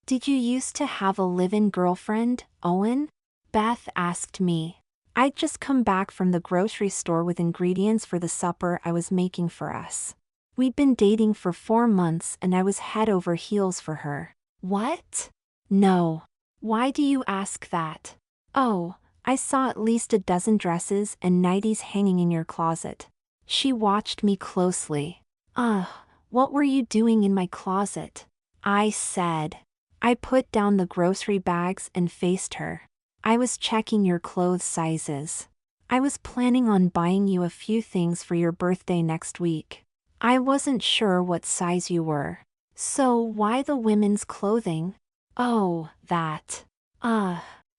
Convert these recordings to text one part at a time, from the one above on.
Did you used to have a live-in girlfriend, Owen? Beth asked me. I'd just come back from the grocery store with ingredients for the supper I was making for us. We'd been dating for 4 months and I was head over heels for her. What? No. Why do you ask that? Oh, I saw at least a dozen dresses and nighties hanging in your closet. She watched me closely. Ugh, what were you doing in my closet? I said. I put down the grocery bags and faced her. I was checking your clothes sizes. I was planning on buying you a few things for your birthday next week. I wasn't sure what size you were. So why the women's clothing? Oh, that.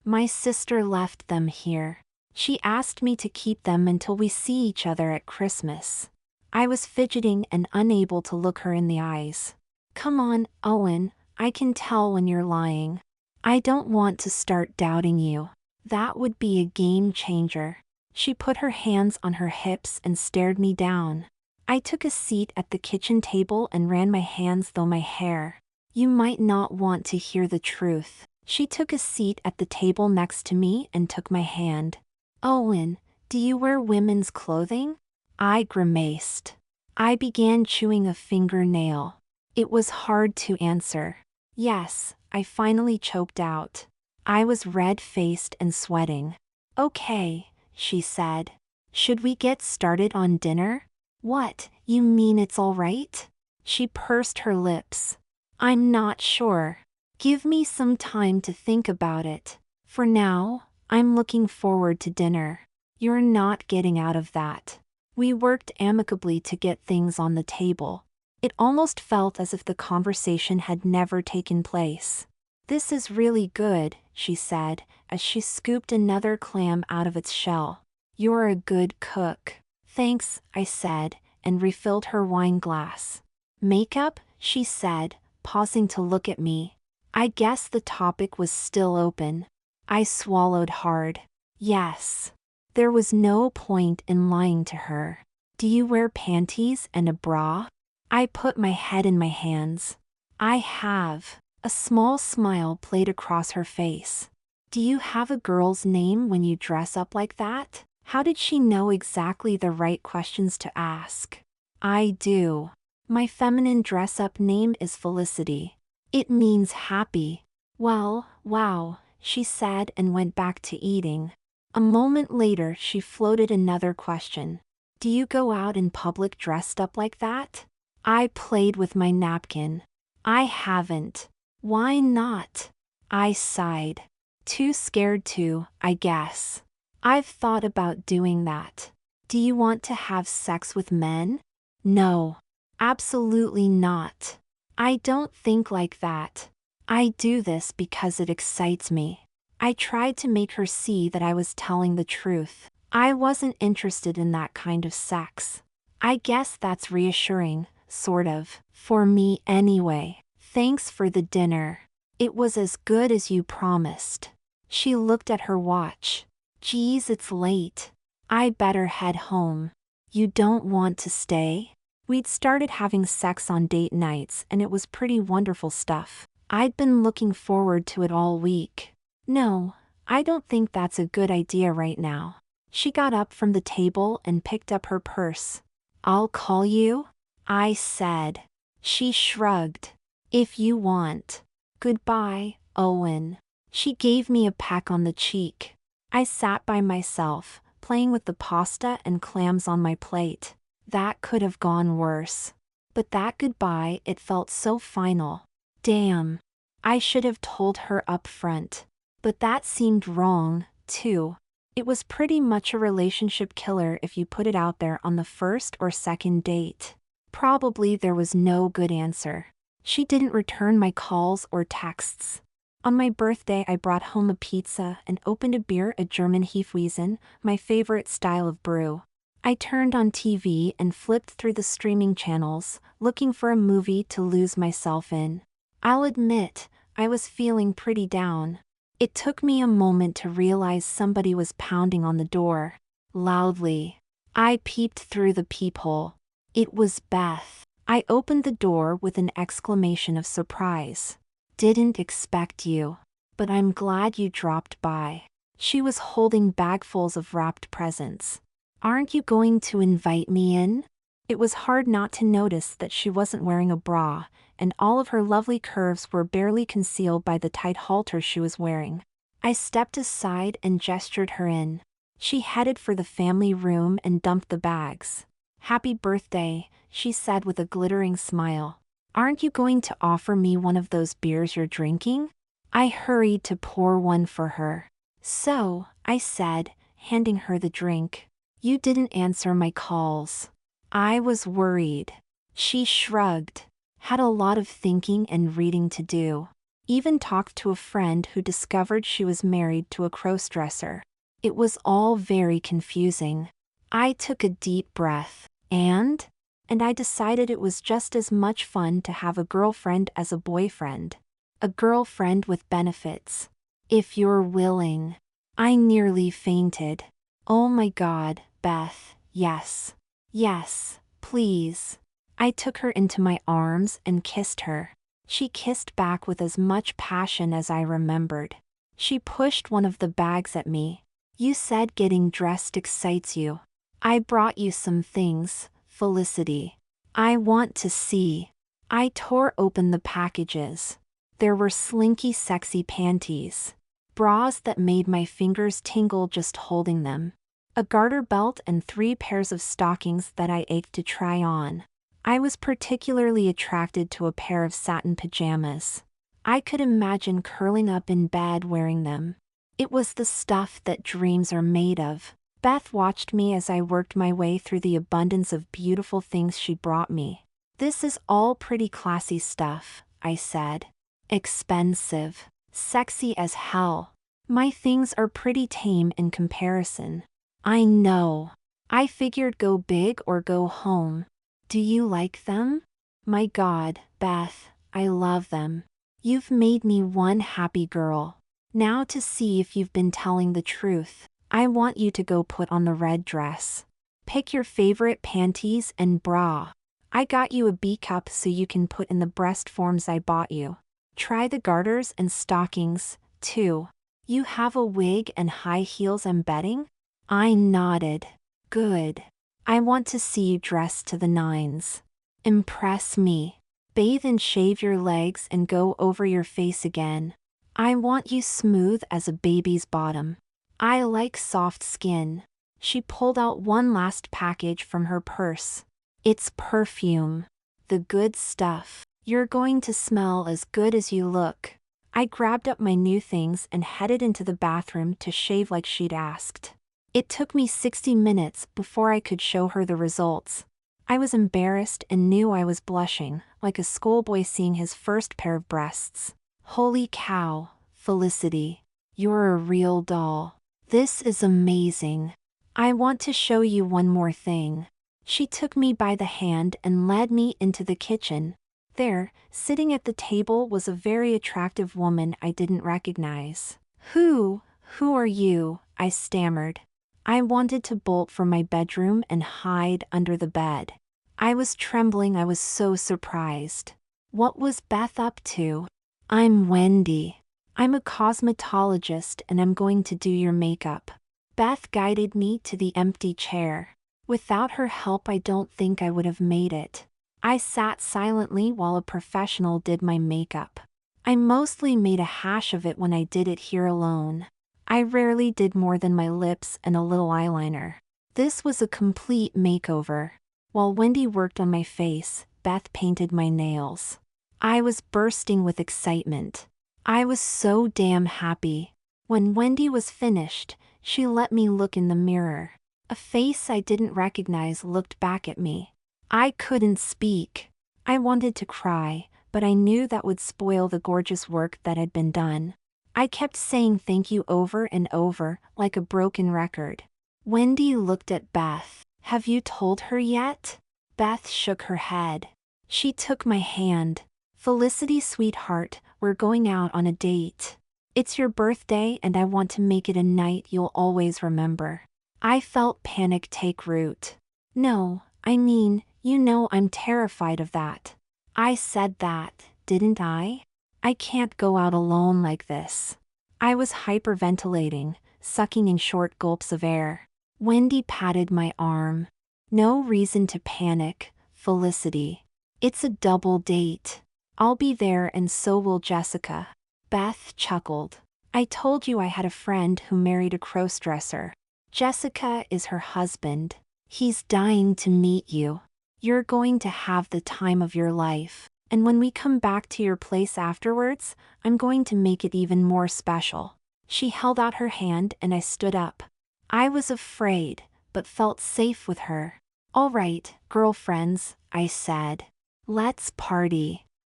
My sister left them here. She asked me to keep them until we see each other at Christmas. I was fidgeting and unable to look her in the eyes. Come on, Owen, I can tell when you're lying. I don't want to start doubting you. That would be a game changer. She put her hands on her hips and stared me down. I took a seat at the kitchen table and ran my hands through my hair. You might not want to hear the truth. She took a seat at the table next to me and took my hand. Owen, do you wear women's clothing? I grimaced. I began chewing a fingernail. It was hard to answer. Yes, I finally choked out. I was red-faced and sweating. Okay, she said. Should we get started on dinner? What, you mean it's all right? She pursed her lips. I'm not sure. Give me some time to think about it. For now, I'm looking forward to dinner. You're not getting out of that. We worked amicably to get things on the table. It almost felt as if the conversation had never taken place. This is really good, she said, as she scooped another clam out of its shell. You're a good cook. Thanks, I said, and refilled her wine glass. Makeup? She said, pausing to look at me. I guess the topic was still open. I swallowed hard. Yes. There was no point in lying to her. Do you wear panties and a bra? I put my head in my hands. I have. A small smile played across her face. Do you have a girl's name when you dress up like that? How did she know exactly the right questions to ask? I do. My feminine dress-up name is Felicity. It means happy. Well, wow, she said and went back to eating. A moment later she floated another question. Do you go out in public dressed up like that? I played with my napkin. I haven't. Why not? I sighed. Too scared to, I guess. I've thought about doing that. Do you want to have sex with men? No. Absolutely not. I don't think like that. I do this because it excites me. I tried to make her see that I was telling the truth. I wasn't interested in that kind of sex. I guess that's reassuring, sort of. For me anyway. Thanks for the dinner. It was as good as you promised. She looked at her watch. Geez, it's late. I better head home. You don't want to stay? We'd started having sex on date nights and it was pretty wonderful stuff. I'd been looking forward to it all week. No, I don't think that's a good idea right now. She got up from the table and picked up her purse. I'll call you? I said. She shrugged. If you want. Goodbye, Owen. She gave me a peck on the cheek. I sat by myself, playing with the pasta and clams on my plate. That could have gone worse. But that goodbye, it felt so final. Damn. I should have told her up front. But that seemed wrong, too. It was pretty much a relationship killer if you put it out there on the first or second date. Probably there was no good answer. She didn't return my calls or texts. On my birthday I brought home a pizza and opened a beer at German Hefeweizen, my favorite style of brew. I turned on TV and flipped through the streaming channels, looking for a movie to lose myself in. I'll admit, I was feeling pretty down. It took me a moment to realize somebody was pounding on the door. Loudly. I peeped through the peephole. It was Beth. I opened the door with an exclamation of surprise. didn't expect you. But I'm glad you dropped by. She was holding bagfuls of wrapped presents. Aren't you going to invite me in? It was hard not to notice that she wasn't wearing a bra, and all of her lovely curves were barely concealed by the tight halter she was wearing. I stepped aside and gestured her in. She headed for the family room and dumped the bags. Happy birthday, she said with a glittering smile. Aren't you going to offer me one of those beers you're drinking? I hurried to pour one for her. So, I said, handing her the drink. You didn't answer my calls. I was worried. She shrugged. Had a lot of thinking and reading to do. Even talked to a friend who discovered she was married to a crossdresser. It was all very confusing. I took a deep breath, and I decided it was just as much fun to have a girlfriend as a boyfriend. A girlfriend with benefits. If you're willing. I nearly fainted. Oh my God, Beth, yes. Yes, please. I took her into my arms and kissed her. She kissed back with as much passion as I remembered. She pushed one of the bags at me. You said getting dressed excites you. I brought you some things, Felicity. I want to see. I tore open the packages. There were slinky sexy panties. Bras that made my fingers tingle just holding them. A garter belt and 3 pairs of stockings that I ached to try on. I was particularly attracted to a pair of satin pajamas. I could imagine curling up in bed wearing them. It was the stuff that dreams are made of. Beth watched me as I worked my way through the abundance of beautiful things she brought me. This is all pretty classy stuff, I said. Expensive. Sexy as hell. My things are pretty tame in comparison. I know. I figured go big or go home. Do you like them? My God, Beth, I love them. You've made me one happy girl. Now to see if you've been telling the truth, I want you to go put on the red dress. Pick your favorite panties and bra. I got you a B-cup so you can put in the breast forms I bought you. Try the garters and stockings, too. You have a wig and high heels, I'm betting? I nodded. Good. I want to see you dressed to the nines. Impress me. Bathe and shave your legs and go over your face again. I want you smooth as a baby's bottom. I like soft skin. She pulled out one last package from her purse. It's perfume. The good stuff. You're going to smell as good as you look. I grabbed up my new things and headed into the bathroom to shave like she'd asked. It took me 60 minutes before I could show her the results. I was embarrassed and knew I was blushing, like a schoolboy seeing his first pair of breasts. Holy cow, Felicity. You're a real doll. This is amazing. I want to show you one more thing. She took me by the hand and led me into the kitchen. There, sitting at the table, was a very attractive woman I didn't recognize. Who are you? I stammered. I wanted to bolt from my bedroom and hide under the bed. I was trembling. I was so surprised. What was Beth up to? I'm Wendy. I'm a cosmetologist and I'm going to do your makeup. Beth guided me to the empty chair. Without her help, I don't think I would have made it. I sat silently while a professional did my makeup. I mostly made a hash of it when I did it here alone. I rarely did more than my lips and a little eyeliner. This was a complete makeover. While Wendy worked on my face, Beth painted my nails. I was bursting with excitement. I was so damn happy. When Wendy was finished, she let me look in the mirror. A face I didn't recognize looked back at me. I couldn't speak. I wanted to cry, but I knew that would spoil the gorgeous work that had been done. I kept saying thank you over and over, like a broken record. Wendy looked at Beth. Have you told her yet? Beth shook her head. She took my hand. Felicity, sweetheart, we're going out on a date. It's your birthday and I want to make it a night you'll always remember. I felt panic take root. No, I mean, you know I'm terrified of that. I said that, didn't I? I can't go out alone like this. I was hyperventilating, sucking in short gulps of air. Wendy patted my arm. No reason to panic, Felicity. It's a double date. I'll be there and so will Jessica. Beth chuckled. I told you I had a friend who married a crossdresser. Jessica is her husband. He's dying to meet you. You're going to have the time of your life. And when we come back to your place afterwards, I'm going to make it even more special. She held out her hand and I stood up. I was afraid, but felt safe with her. All right, girlfriends, I said. Let's party.